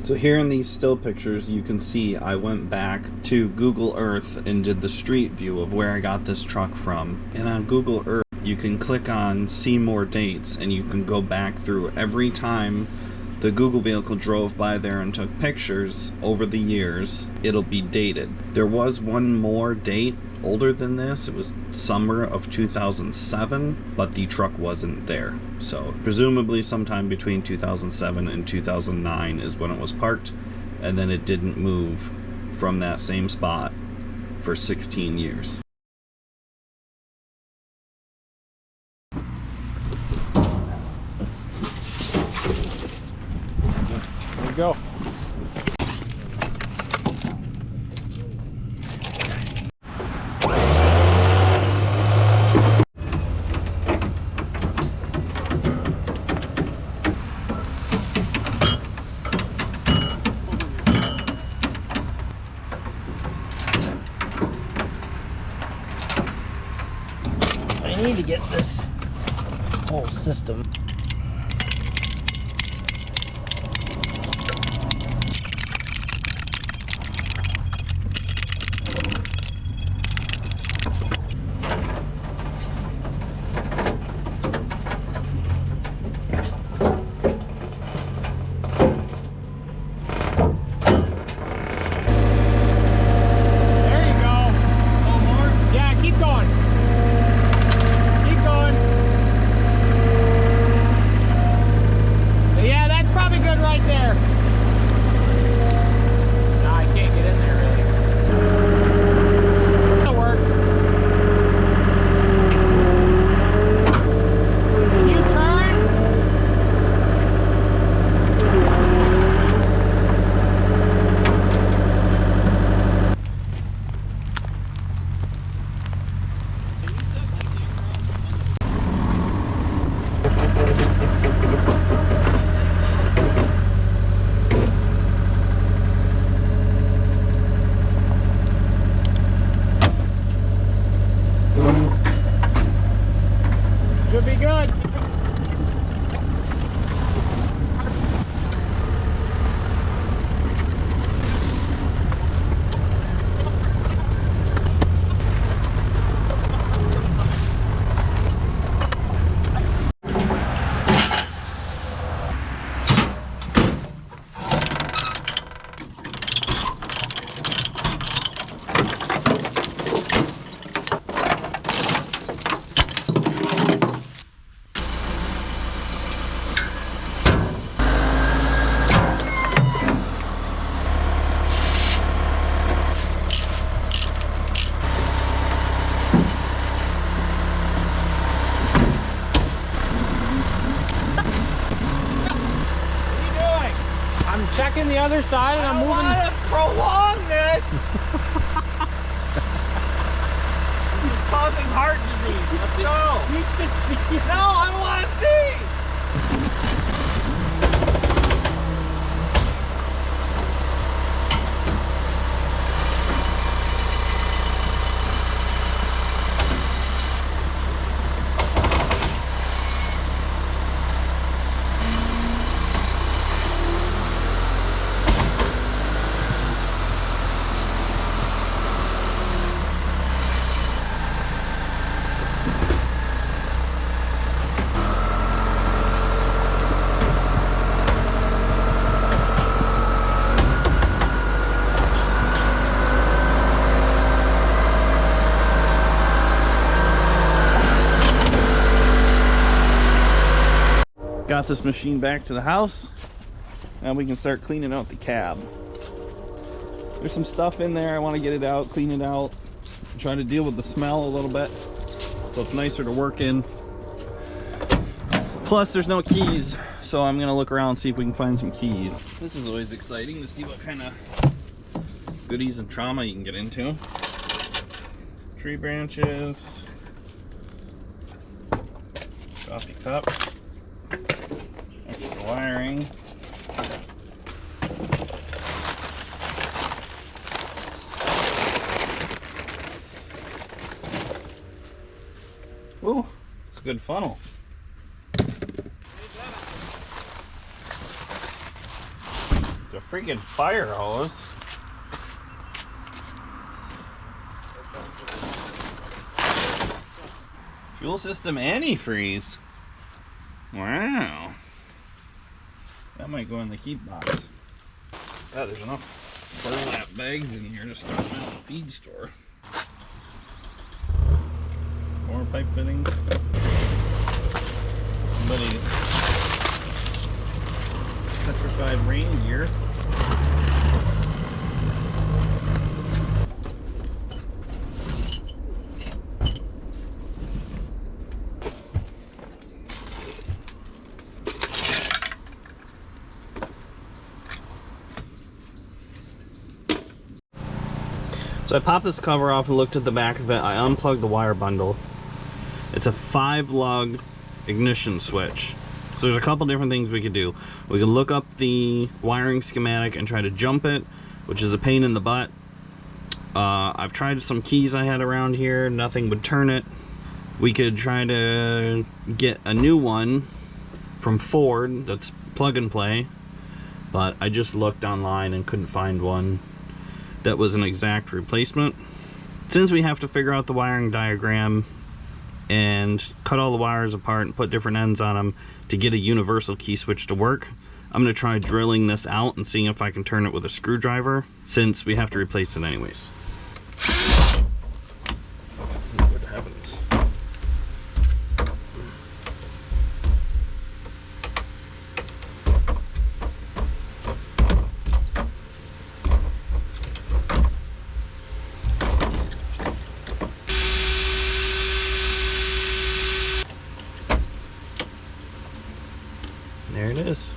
So here in these still pictures, you can see I went back to Google Earth and did the street view of where I got this truck from. And on Google Earth, you can click on see more dates, and you can go back through every time the Google vehicle drove by there and took pictures over the years. It'll be dated. There was one more date older than this. It was summer of 2007, but the truck wasn't there. So presumably sometime between 2007 and 2009 is when it was parked, and then it didn't move from that same spot for 16 years. There we go. I need to get this whole system. Should be good. I'm checking the other side and I'm moving. I want to prolong this. This is causing heart disease. Let's go. You should see. No, I want to see. Got this machine back to the house, and we can start cleaning out the cab. There's some stuff in there. I want to get it out, clean it out, try to deal with the smell a little bit so it's nicer to work in. Plus there's no keys, so I'm gonna look around and see if we can find some keys. This is always exciting to see what kind of goodies and trauma you can get into. Tree branches, coffee cup, extra wiring, ooh, it's a good funnel. freaking fire hose. Fuel system antifreeze. Wow. That might go in the keep box. Yeah, there's enough burlap bags in here to start them out at the feed store. More pipe fittings. Somebody's petrified rain gear. So I popped this cover off and looked at the back of it. I unplugged the wire bundle. It's a 5-lug ignition switch. So there's a couple different things we could do. We could look up the wiring schematic and try to jump it, which is a pain in the butt. I've tried some keys I had around here, nothing would turn it. We could try to get a new one from Ford that's plug and play, but I just looked online and couldn't find one that was an exact replacement. Since we have to figure out the wiring diagram and cut all the wires apart and put different ends on them to get a universal key switch to work, I'm going to try drilling this out and seeing if I can turn it with a screwdriver, since we have to replace it anyways. Good heavens. There it is.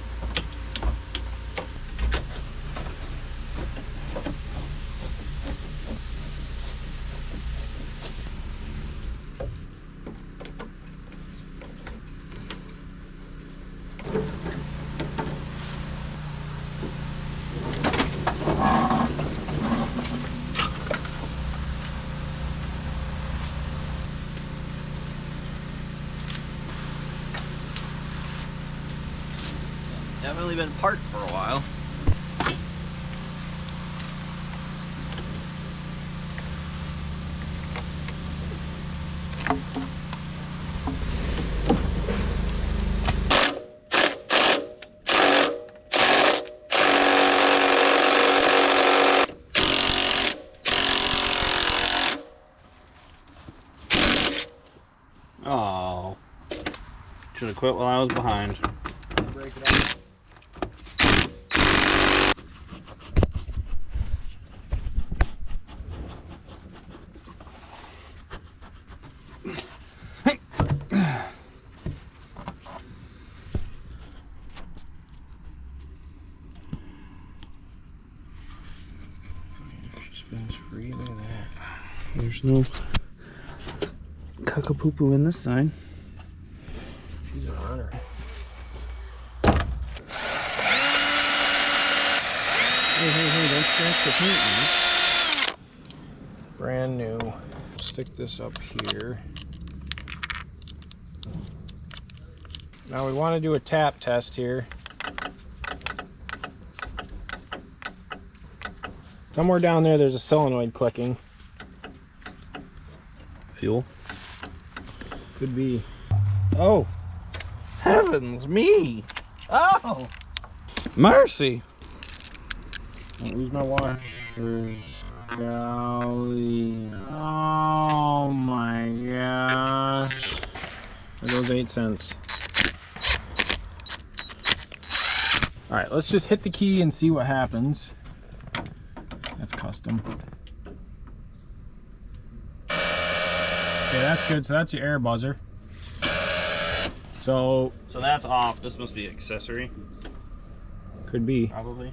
Definitely been parked for a while. Oh, should have quit while I was behind. Break it up. Free, look at that. There's no cuckapoo in this side. She's an honor. Hey, don't scratch the paint, man. Brand new. Stick this up here. Now we want to do a tap test here. Somewhere down there there's a solenoid clicking. Fuel. Could be. Oh, heavens me! Oh, mercy! Don't lose my washers. Golly. Oh my gosh. There goes 8 cents. Alright, let's just hit the key and see what happens. That's custom. Okay, that's good. So that's your air buzzer. So that's off. This must be accessory. could be. Probably.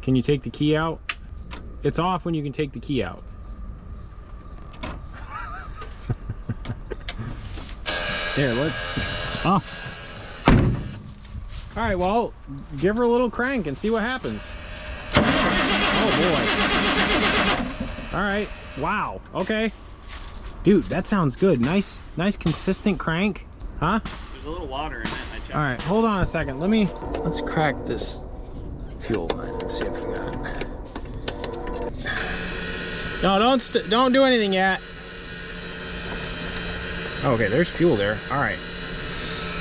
Can you take the key out? It's off when you can take the key out. Here, let's. Oh. All right. Well, give her a little crank and see what happens. Oh boy. All right. Wow. Okay. Dude, that sounds good. Nice consistent crank. Huh? There's a little water in it. I checked. All right. Hold on a second. Let's crack this fuel line. Let's see if we got it. No, don't do anything yet. Okay, there's fuel there. All right.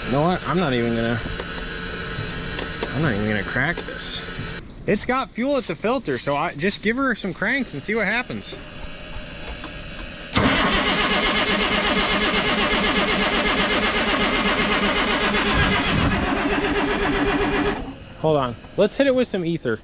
You know what? I'm not even gonna crack this. It's got fuel at the filter, so I just give her some cranks and see what happens. Hold on. Let's hit it with some ether.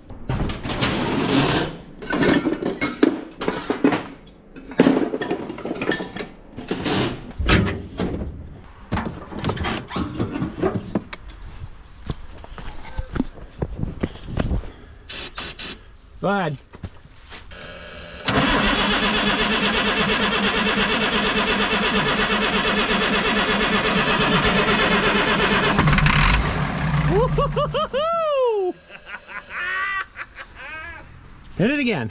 Go ahead. Woo-hoo-hoo-hoo-hoo! Hit it again.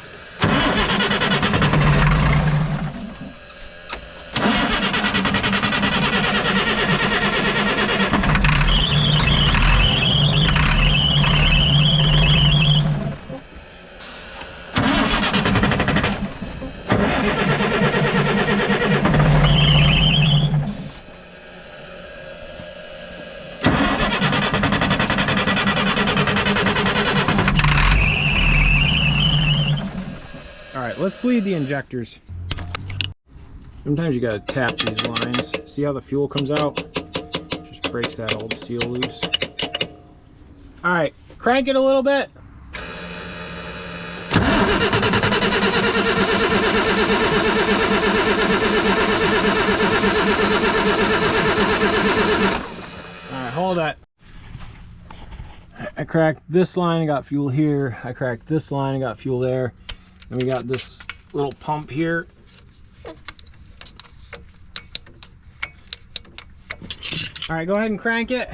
Let's bleed the injectors. Sometimes you gotta tap these lines. See how the fuel comes out? Just breaks that old seal loose. All right, crank it a little bit. All right, hold that. I cracked this line, I got fuel here. I cracked this line, I got fuel there. And we got this little pump here. All right, go ahead and crank it.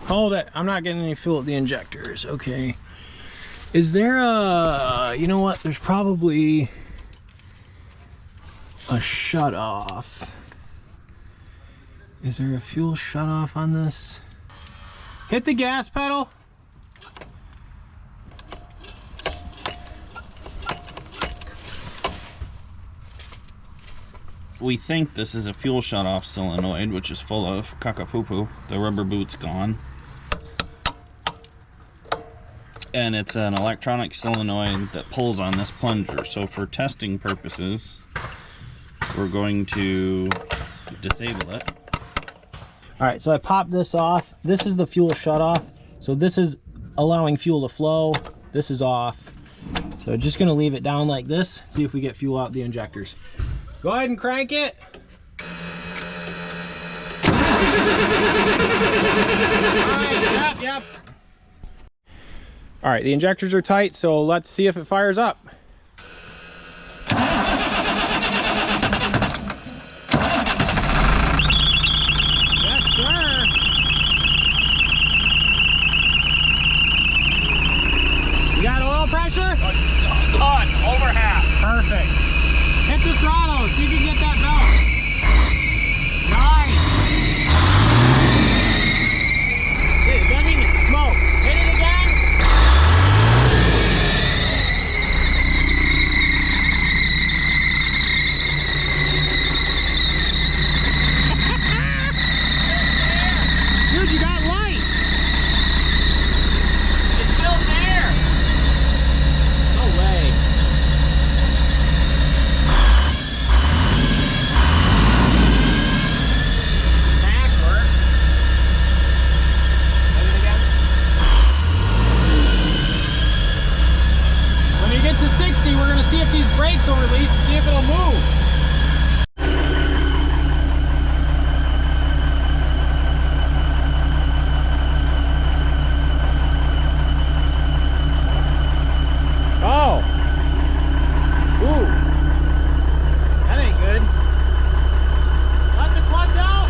Hold it. I'm not getting any fuel at the injectors. Okay. Is there a, you know what? There's probably a shut off. Is there a fuel shut off on this? Hit the gas pedal. We think this is a fuel shut off solenoid, which is full of caca-poo-poo. The rubber boot's gone. And it's an electronic solenoid that pulls on this plunger. So for testing purposes, we're going to disable it. All right, so I popped this off. This is the fuel shut off. So this is allowing fuel to flow. This is off. So just gonna leave it down like this. See if we get fuel out the injectors. Go ahead and crank it. All right, yep. All right, the injectors are tight, so let's see if it fires up. Yes, sir. You got oil pressure? A ton, over half. Perfect. Hit the throttle, see if you can get that belt. Nice. It doesn't even smoke. Hit it again. Dude, you got light. It's still there. No way. That works. Hit it again. When you get to 60, we're gonna see if these brakes will release, see if it'll move. Oh. Ooh. That ain't good. Let the clutch out.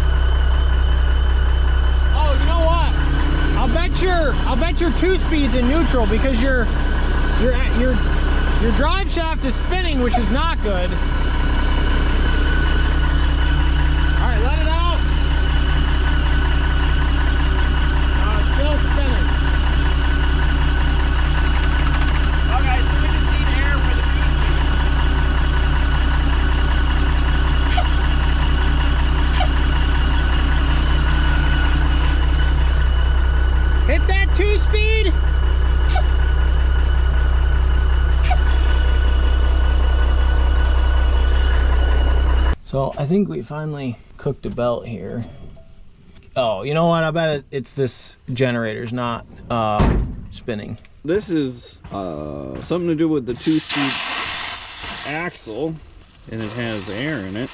Oh, you know what? I'll 2 speeds in neutral because your drive shaft is spinning, which is not good. All right, let it out. It's still spinning. Okay, so we just need air for the 2-speed. Hit that 2-speed. So I think we finally cooked a belt here. Oh, you know what? I bet it's this generator's not spinning. This is something to do with the 2-speed axle, and it has air in it.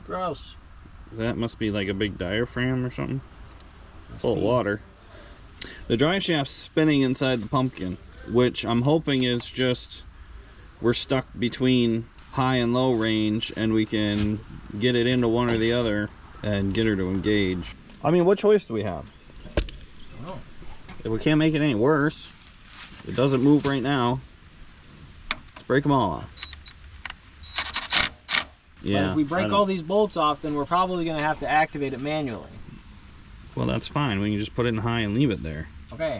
Gross. That must be like a big diaphragm or something. Full of water. The drive shaft's spinning inside the pumpkin, which I'm hoping is just we're stuck between high and low range, and we can get it into one or the other and get her to engage. I mean, what choice do we have? Oh. We can't make it any worse. It doesn't move right now. Let's break them all off. Yeah. But if we break all these bolts off, then we're probably going to have to activate it manually. Well, that's fine. We can just put it in high and leave it there. Okay.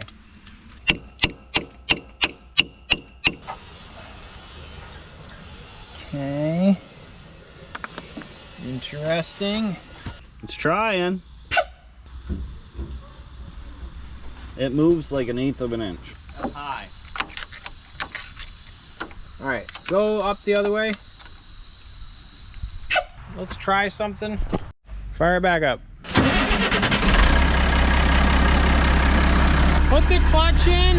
Okay. Interesting. It's trying. It moves like 1/8 of an inch. That's high. All right, go up the other way. Let's try something. Fire it back up. Put the clutch in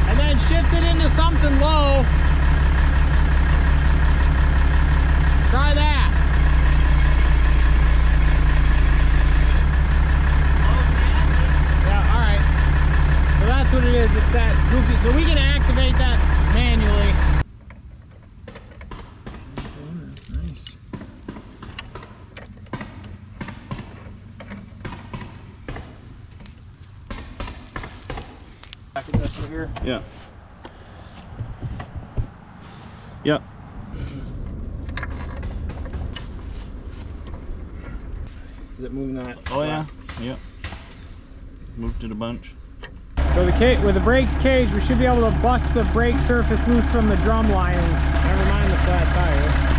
and then shift it into something low. Try that. Yeah, all right. So that's what it is. It's that goofy. So we can activate that manually. That's nice. Back at this over here. Yeah. Yep. Is it moving that? Oh yeah. Yep. Moved it a bunch. So with the brakes caged, we should be able to bust the brake surface loose from the drum lining. Never mind the flat tire.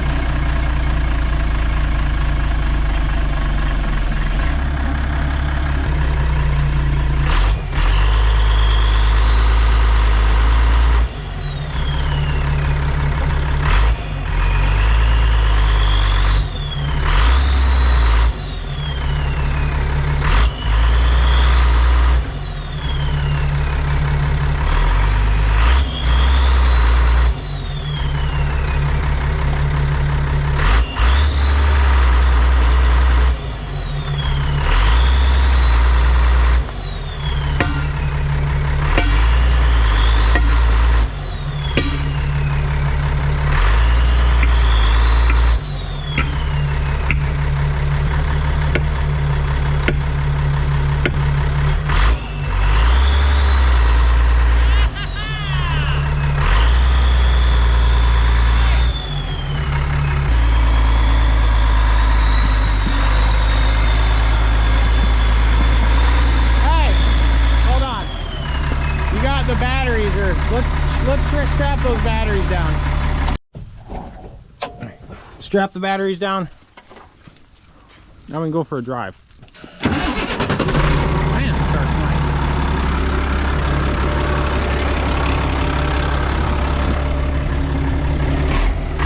The batteries are, let's strap those batteries down. All right, strap the batteries down. Now we can go for a drive. Man, it starts nice.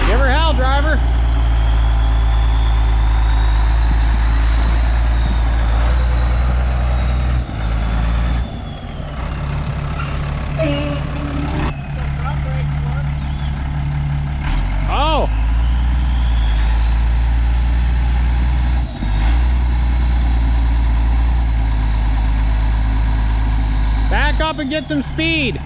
Give her hell, driver. Oh! Back up and get some speed.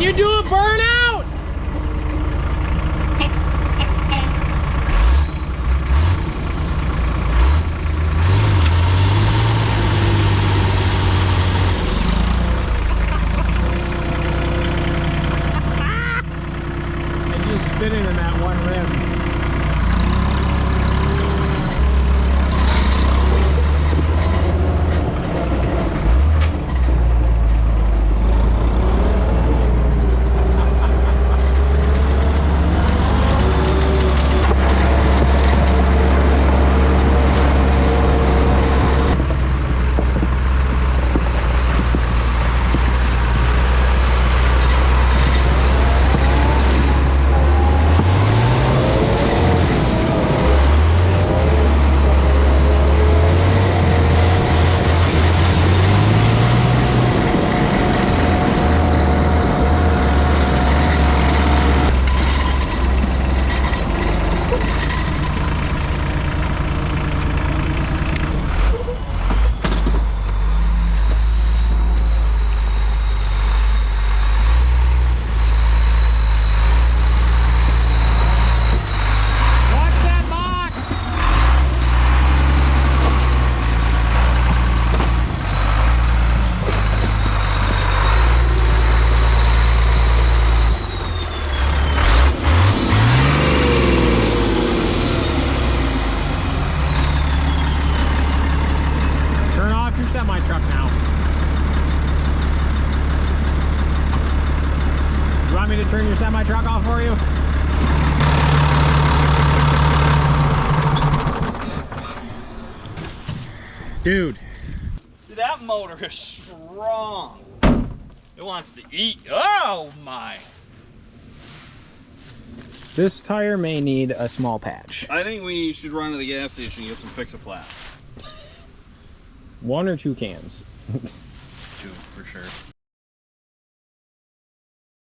you do a burnout? It's just spinning in that one rim. Semi-truck now. You want me to turn your semi-truck off for you? Dude. That motor is strong. It wants to eat. Oh my. This tire may need a small patch. I think we should run to the gas station and get some Fix-A-Flat. 1 or 2 cans? 2 for sure.